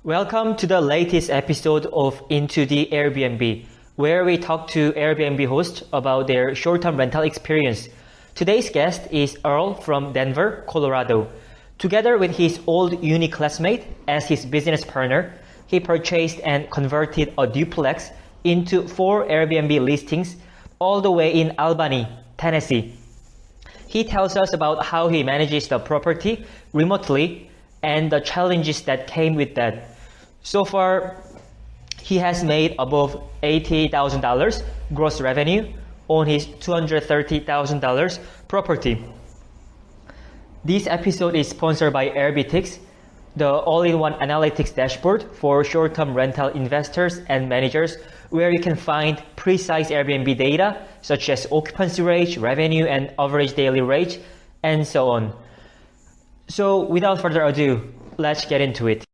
Welcome to the latest episode of Into the Airbnb, where we talk to Airbnb hosts about their short-term rental experience. Today's guest is Earl from Denver, Colorado. Together with his old uni classmate as his business partner, he purchased and converted a duplex into 4 Airbnb listings all the way in Albany, Tennessee. He tells us about how he manages the property remotely and the challenges that came with that. So far, he has made above $80,000 gross revenue on his $230,000 property. This episode is sponsored by Airbnb, the all-in-one analytics dashboard for short-term rental investors and managers, where you can find precise Airbnb data such as occupancy rate, revenue, and average daily rate, and so on. So without further ado, let's get into it.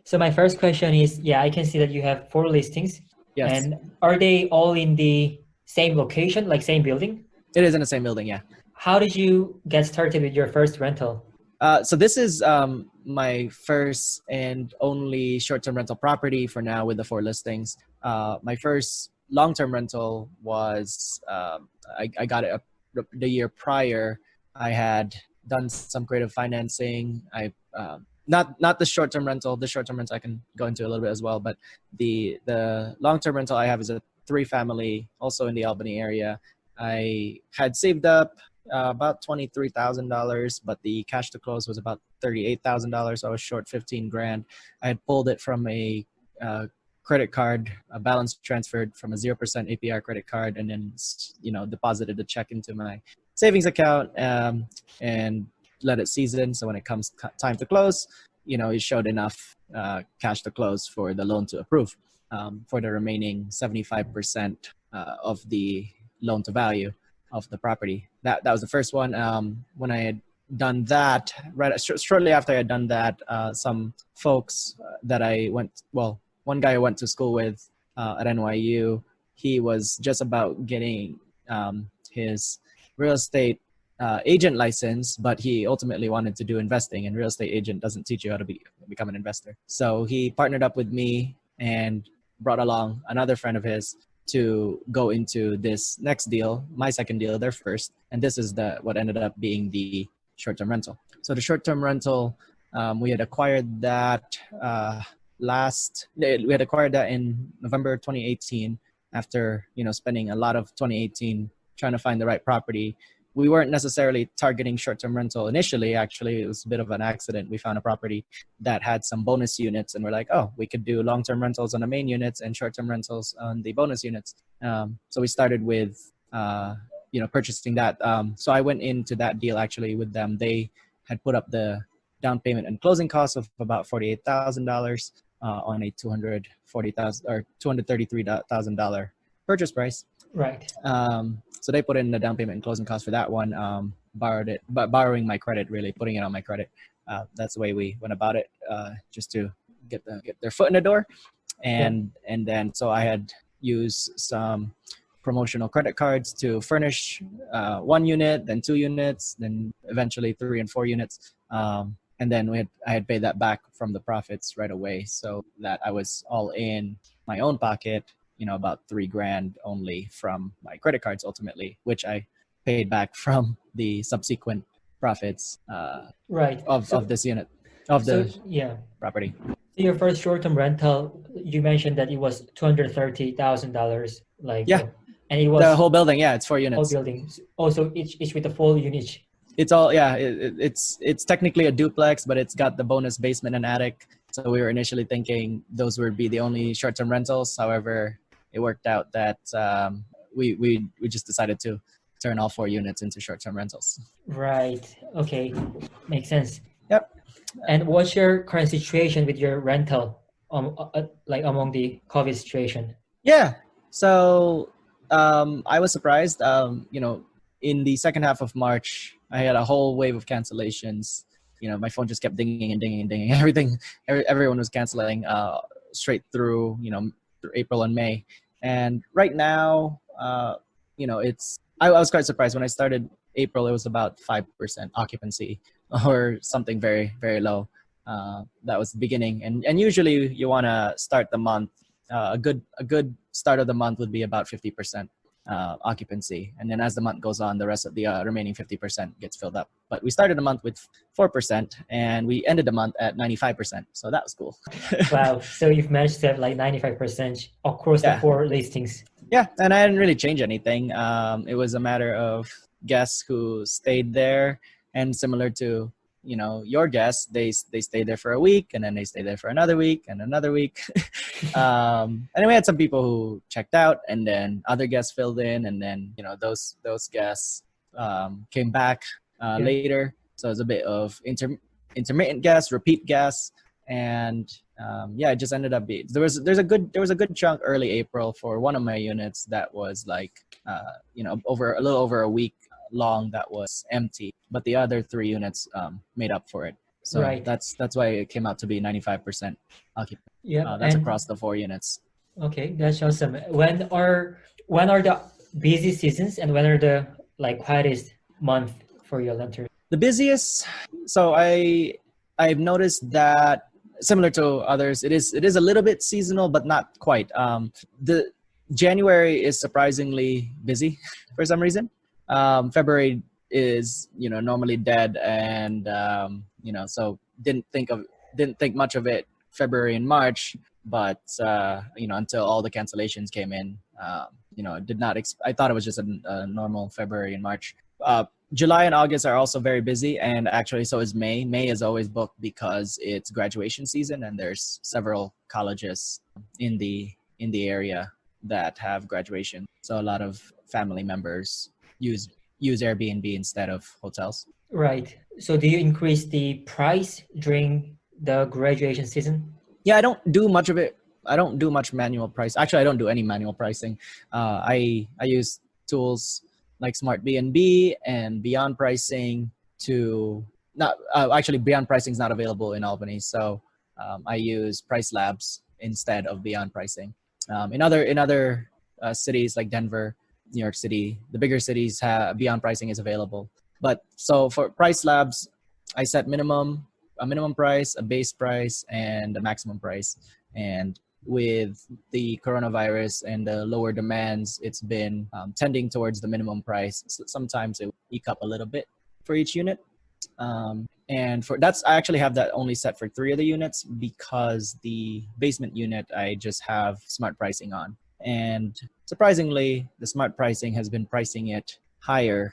So my first question is, I can see that you have 4 listings. Yes. And are they all in the same location, like same building? It is in the same building, yeah. How did you get started with your first rental? So this is my first and only short-term rental property for now with the 4 listings. My first long-term rental was, I got it the year prior. I had done some creative financing. Not the short-term rental. The short-term rental I can go into a little bit as well, but the long-term rental I have is a 3-family, also in the Albany area. I had saved up about $23,000, but the cash to close was about $38,000. So I was short 15 grand. I had pulled it from a credit card, a balance transferred from a 0% APR credit card, and then deposited the check into my savings account and let it season. So when it comes time to close, it showed enough cash to close for the loan to approve for the remaining 75% of the loan to value of the property. That was the first one. When I had done that, shortly after I had done that, some folks that one guy I went to school with at NYU, he was just about getting his real estate agent license, but he ultimately wanted to do investing, and real estate agent doesn't teach you how to become an investor. So he partnered up with me and brought along another friend of his to go into this next deal, my second deal, their first, and this is what ended up being the short-term rental. So the short-term rental, we had acquired that in November 2018 after spending a lot of 2018 trying to find the right property. We weren't necessarily targeting short-term rental initially. Actually, it was a bit of an accident. We found a property that had some bonus units, and we're like, oh, we could do long-term rentals on the main units and short-term rentals on the bonus units. So we started with, purchasing that. So I went into that deal actually with them. They had put up the down payment and closing costs of about $48,000 on a $233,000 purchase price. Right. So they put in the down payment and closing costs for that one, borrowing my credit, really putting it on my credit. That's the way we went about it, just to get their foot in the door. And then, so I had used some promotional credit cards to furnish 1 unit, then 2 units, then eventually 3 and 4 units. And then I had paid that back from the profits right away, so that I was all in my own pocket, about 3 grand only from my credit cards ultimately, which I paid back from the subsequent profits of this unit, property. So your first short-term rental, you mentioned that it was $230,000, and it was the whole building. Yeah, it's 4 units. Whole building. Also, each with the full unit. It's all, it's technically a duplex, but it's got the bonus basement and attic. So we were initially thinking those would be the only short-term rentals. However, it worked out that we just decided to turn all 4 units into short-term rentals. Right. Okay. Makes sense. Yep. And what's your current situation with your rental, among the COVID situation? Yeah. So I was surprised. In the second half of March, I had a whole wave of cancellations. My phone just kept dinging and dinging and dinging. Everyone was canceling straight through, through April and May. And right now, I was quite surprised. When I started April, it was about 5% occupancy or something very, very low. That was the beginning, and usually you want to start the month. A good start of the month would be about 50% occupancy, and then as the month goes on, the rest of the remaining 50% gets filled up. But we started the month with 4%, and we ended the month at 95%. So that was cool. Wow. So you've managed to have like 95% across the Yeah. 4 listings. Yeah, and I didn't really change anything. It was a matter of guests who stayed there, and similar to your guests, they stayed there for a week, and then they stayed there for another week and another week. And then we had some people who checked out, and then other guests filled in, and then those guests came back later. So it was a bit of intermittent guests, repeat guests, and it just ended up being there was a good chunk early April for one of my units that was like over a little over a week long that was empty, but the other 3 units made up for it. So Right. that's why it came out to be 95% occupied. Yeah. That's across the 4 units. Okay, that's awesome. When are the busy seasons, and when are the like quietest month for your renters? The busiest. So I've noticed that similar to others, it is a little bit seasonal, but not quite. The January is surprisingly busy for some reason. February is normally dead, and so didn't think much of it February and March, but until all the cancellations came in, did not I thought it was just a normal February and March. July and August are also very busy, and actually so is May. May is always booked because it's graduation season, and there's several colleges in the area that have graduation. So a lot of family members use Airbnb instead of hotels. Right. So do you increase the price during the graduation season? Yeah, I don't do much of it. I don't do much manual price. Actually, I don't do any manual pricing. I use tools like Smart BNB and Beyond Pricing to not actually Beyond Pricing is not available in Albany, so I use Price Labs instead of Beyond Pricing. In other cities like Denver, New York City, the bigger cities have Beyond Pricing is available. But so for Price Labs, I set a minimum price, a base price, and a maximum price. And with the coronavirus and the lower demands, it's been tending towards the minimum price. So sometimes it will eke up a little bit for each unit. And for I actually have that only set for 3 of the units, because the basement unit I just have smart pricing on. And surprisingly, the smart pricing has been pricing it higher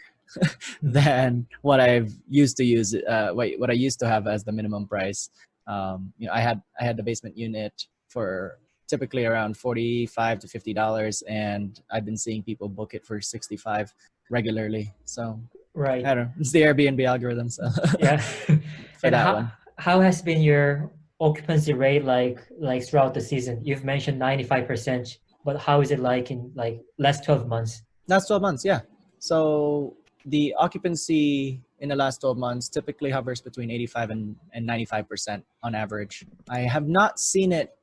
than what I've used to use. What I used to have as the minimum price. I had the basement unit for typically around $45 to $50, and I've been seeing people book it for $65 regularly. So right, I don't know. It's the Airbnb algorithm. So yeah. for And that one. How has been your occupancy rate like throughout the season? You've mentioned 95%, but how is it like in like last 12 months? Last 12 months, yeah. So the occupancy in the last 12 months typically hovers between 85 and 95% on average. I have not seen it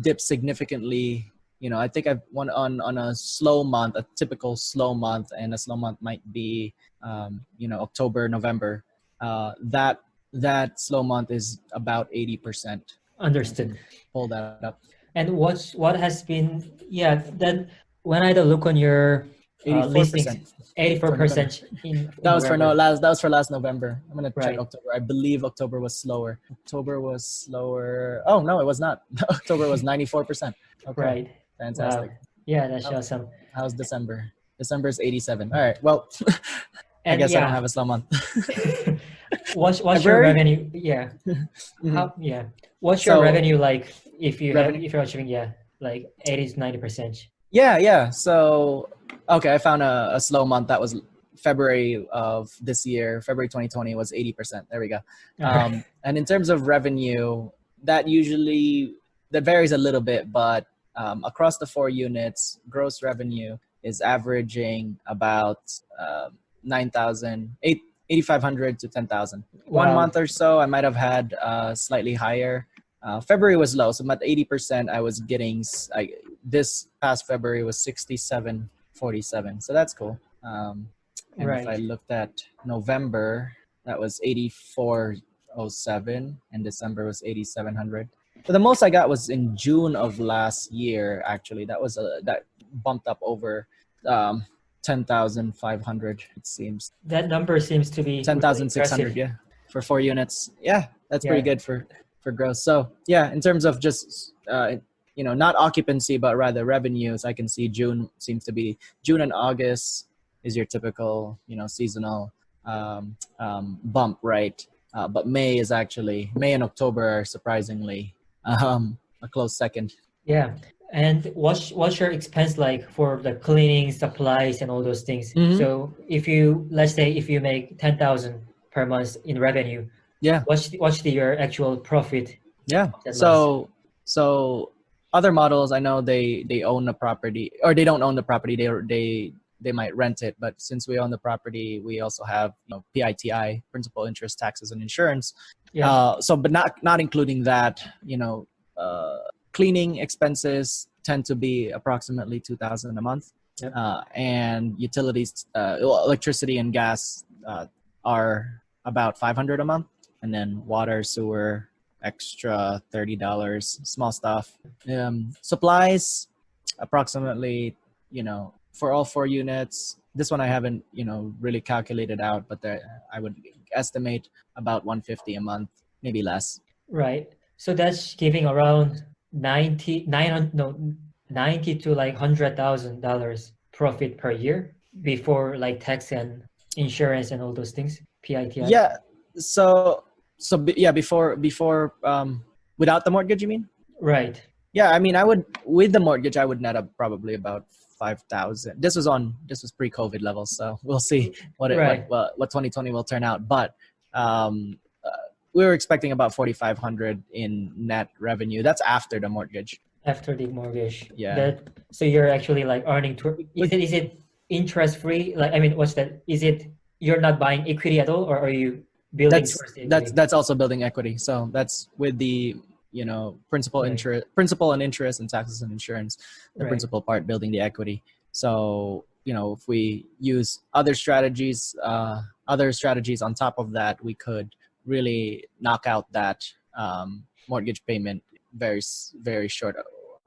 dip significantly. I think I've won on a slow month, a typical slow month, and a slow month might be, October, November. That slow month is about 80%. Understood. Pull that up. And what has been, then when I look on your 84%. 84% that was for last November. I'm gonna check October. I believe October was slower. Oh no, it was not. October was 94%. Okay. Right. Fantastic. Wow. Yeah, that's awesome. How's December? December is 87. All right. Well, I guess I don't have a slow month. What's your revenue? Yeah. Mm-hmm. What's your revenue like if you're achieving like 80 to 90%? Yeah. So okay, I found a slow month that was February of this year. February 2020 was 80%. There we go. And in terms of revenue, that varies a little bit, but across the 4 units, gross revenue is averaging about $8,500 to $10,000. Wow. 1 month or so, I might have had slightly higher. February was low, so about 80%. I was getting this past February was $67.47, so that's cool. And if I looked at November, that was 84 607 and December was 8,700. But the most I got was in June of last year. Actually, that bumped up over 10,500. It seems That number seems to be really 10,600. impressive. Yeah, for 4 units. Yeah, that's pretty Yeah. good for gross. So yeah, in terms of just not occupancy but rather revenues, I can see June and August is your typical seasonal bump, right? But May and October are surprisingly a close second. Yeah. And what's your expense like for the cleaning, supplies, and all those things? Mhm. So let's say if you make 10,000 per month in revenue, Yeah, what's your actual profit yeah. of that month? So other models, I know they own the property, or they don't own the property. They might rent it, but since we own the property, we also have PITI, principal, interest, taxes, and insurance. Yeah. But not including that, cleaning expenses tend to be approximately 2,000 a month, Yep. and utilities, electricity and gas are about 500 a month, and then water, sewer, extra $30, small stuff. Supplies, approximately, for all 4 units. This one I haven't, really calculated out, but I would estimate about 150 a month, maybe less. Right. So that's giving around 90 to like $100,000 profit per year before like tax and insurance and all those things, PITI. Yeah. Yeah, before without the mortgage, you mean? Right. Yeah, I mean, with the mortgage, I would net up probably about 5,000. This was pre-COVID levels, so we'll see Right. what 2020 will turn out. But we were expecting about 4,500 in net revenue. That's after the mortgage. After the mortgage. Yeah. So you're actually like earning is it interest free? Like, I mean, what's that? Is it you're not buying equity at all, or are you building That's towards the that's equity? that's also building equity. So that's with the principal, Right. principal and interest, and taxes and insurance. The Right. principal part building the equity. So if we use other strategies on top of that, we could really knock out that mortgage payment very short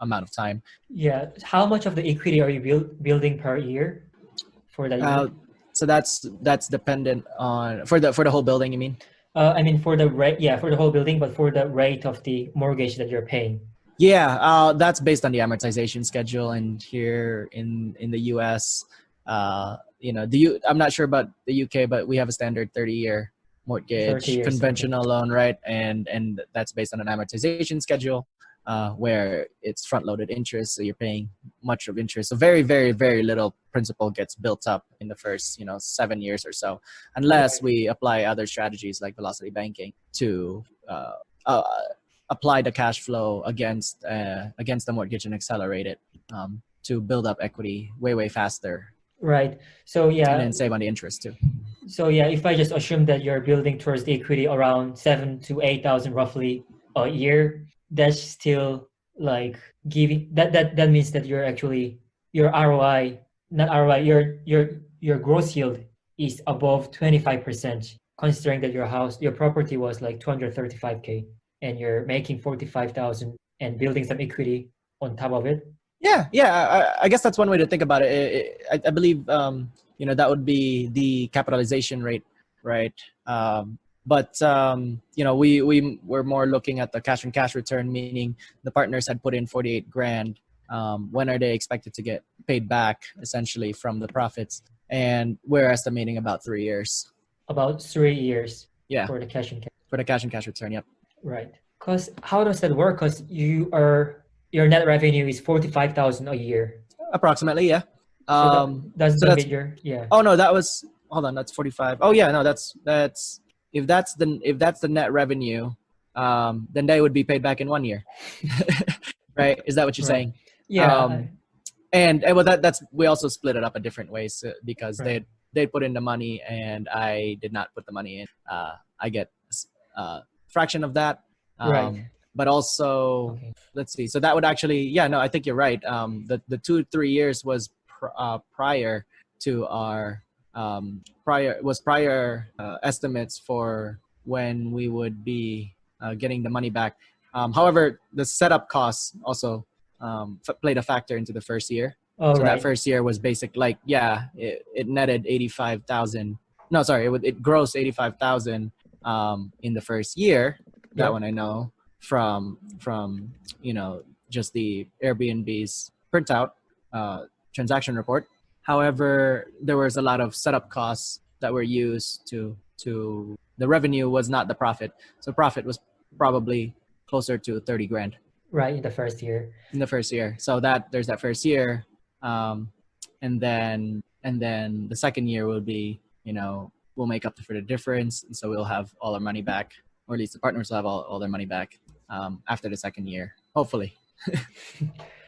amount of time. Yeah. How much of the equity are you building per year for that unit? So that's dependent on for the whole building, you mean? I mean, for the rate, yeah, for the whole building, but for the rate of the mortgage that you're paying. Yeah, that's based on the amortization schedule, and here in the U.S., I'm not sure about the U.K., but we have a standard 30-year 30 mortgage, years. Okay. conventional loan, right? And that's based on an amortization schedule, where it's front-loaded interest, so you're paying much of interest. So very, very, very little principal gets built up in the first 7 years or so, unless Right. we apply other strategies like velocity banking to apply the cash flow against the mortgage and accelerate it, to build up equity way faster, Right. So and yeah, then save on the interest too. if I just assume that you're building towards the equity around 7 to 8,000 roughly a year, that's still like giving that means that you're actually your ROI, not ROI, your gross yield is above 25%, considering that your property was like 235K and you're making 45,000 and building some equity on top of it. Yeah. I guess that's one way to think about it. I believe that would be the capitalization rate, right? But we're more looking at the cash and cash return, meaning the partners had put in 48 grand. When are they expected to get paid back, essentially, from the profits? And we're estimating about 3 years. About 3 years Yeah, for the cash and cash. for the cash and cash return. Yep. Right. Because how does that work? Because your net revenue is 45,000 a year. Approximately, yeah. So that's So the that's major, yeah. Oh no, hold on, that's 45. Oh yeah, no, that's if that's the net revenue, then they would be paid back in 1 year. Right? Is that what you're Right. saying? Yeah. And well, that's we also split it up in different ways, because Right. they put in the money and I did not put the money in. I get a fraction of that. Right. But also, Okay. let's see. So that would actually, yeah, no, I think you're right. The 2-3 years was prior to our prior estimates for when we would be getting the money back. However, the setup costs also played a factor into the first year. Oh, So that right. first year was basic, like, yeah, it netted 85,000. No, sorry, it grossed 85,000 in the first year. That Yep. one I know from just the Airbnb's printout transaction report. However, there was a lot of setup costs that were used to the revenue was not the profit. So profit was probably closer to 30 grand Right, in the first year. in the first year. So that there's that first year, and then the second year will be, we'll make up for the difference, and so we'll have all our money back, or at least the partners will have all their money back after the second year, hopefully.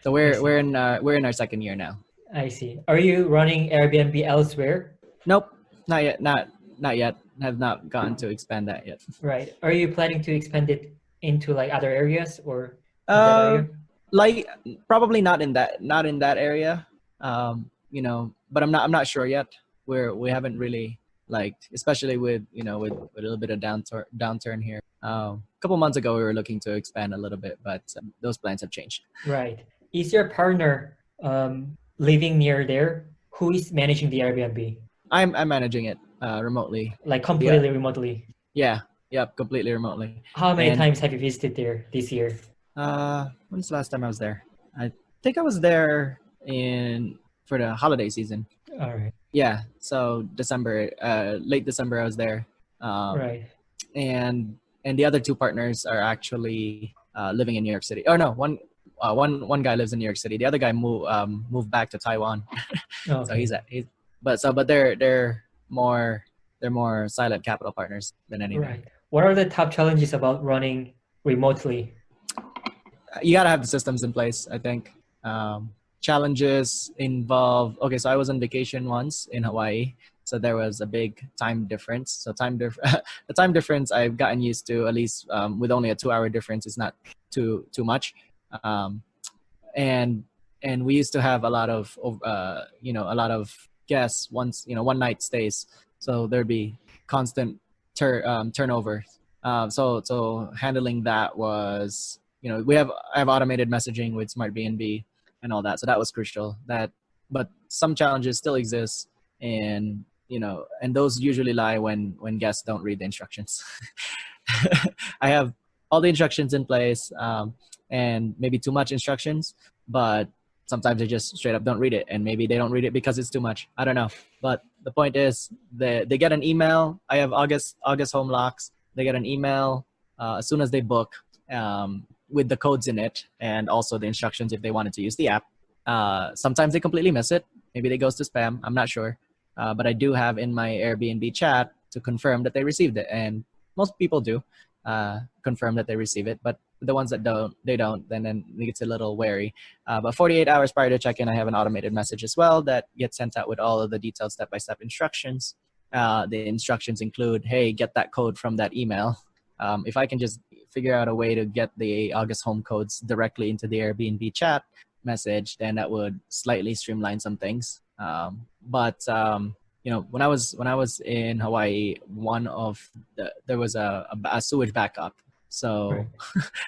So we're in our second year now. I see. Are you running Airbnb elsewhere? Nope, not yet. Not yet. Have not gotten to expand that yet. Right. Are you planning to expand it into like other areas or in that area? Like probably not in that area. But I'm not sure yet. We haven't really, like, especially with with a little bit of downturn here. A couple months ago we were looking to expand a little bit, but those plans have changed. Right. Is your partner living near there? Who is managing the Airbnb? I'm managing it remotely. Like completely remotely? Yeah. Yep. Completely remotely. How many times have you visited there this year? When's the last time I was there? I think I was there for the holiday season. All right. Yeah. So December, late December, I was there. Right. And the other two partners are actually living in New York City. Oh no, one guy lives in New York City. The other guy moved back to Taiwan. Okay. So but they're more silent capital partners than anything. Right. What are the top challenges about running remotely? You gotta have the systems in place, I think. Challenges involve, okay, so I was on vacation once in Hawaii, so there was a big time difference. So the time difference I've gotten used to, at least with only a 2-hour difference, is not too much. And we used to have a lot of guests once, one night stays, so there'd be constant turnover. So handling that was, I have automated messaging with Smart BNB and all that, so that was crucial. But some challenges still exist, and those usually lie when guests don't read the instructions. I have all the instructions in place, and maybe too much instructions, but sometimes they just straight up don't read it, and maybe they don't read it because it's too much. I don't know. But the point is, they get an email. I have August home locks. They get an email as soon as they book, with the codes in it, and also the instructions if they wanted to use the app. Sometimes they completely miss it. Maybe it goes to spam. I'm not sure. But I do have in my Airbnb chat to confirm that they received it, and most people do confirm that they receive it. But the ones that don't, then it gets a little wary. But 48 hours prior to check-in, I have an automated message as well that gets sent out with all of the detailed step-by-step instructions. The instructions include, hey, get that code from that email. If I can just figure out a way to get the August home codes directly into the Airbnb chat message, then that would slightly streamline some things. But when I was in Hawaii, there was a sewage backup, so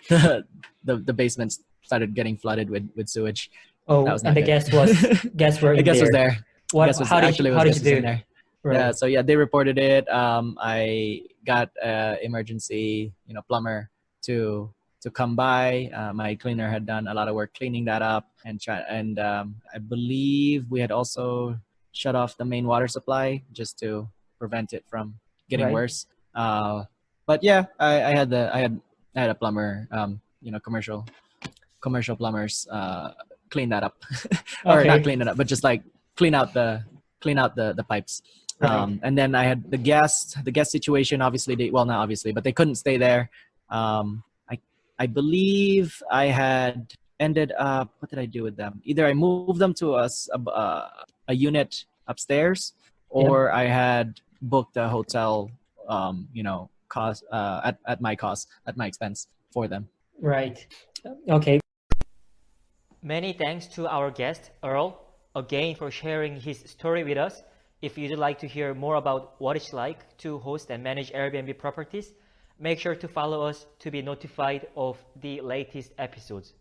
right. the basement started getting flooded with sewage. Oh, and the guest were the guest was there. How did you do? There. Right. Yeah, so they reported it. I got emergency plumber to come by. My cleaner had done a lot of work cleaning that up, and I believe we had also shut off the main water supply just to prevent it from getting worse. But yeah, I had a plumber, commercial plumbers clean that up. Or not clean it up, but just like clean out the pipes. Right. And then I had the guest situation. Obviously, not obviously, but they couldn't stay there. I believe I had ended up, what did I do with them? Either I moved them to a unit upstairs, or I had booked a hotel, cost at my expense for them. Right. Okay. Many thanks to our guest, Earl, again for sharing his story with us. If you'd like to hear more about what it's like to host and manage Airbnb properties, make sure to follow us to be notified of the latest episodes.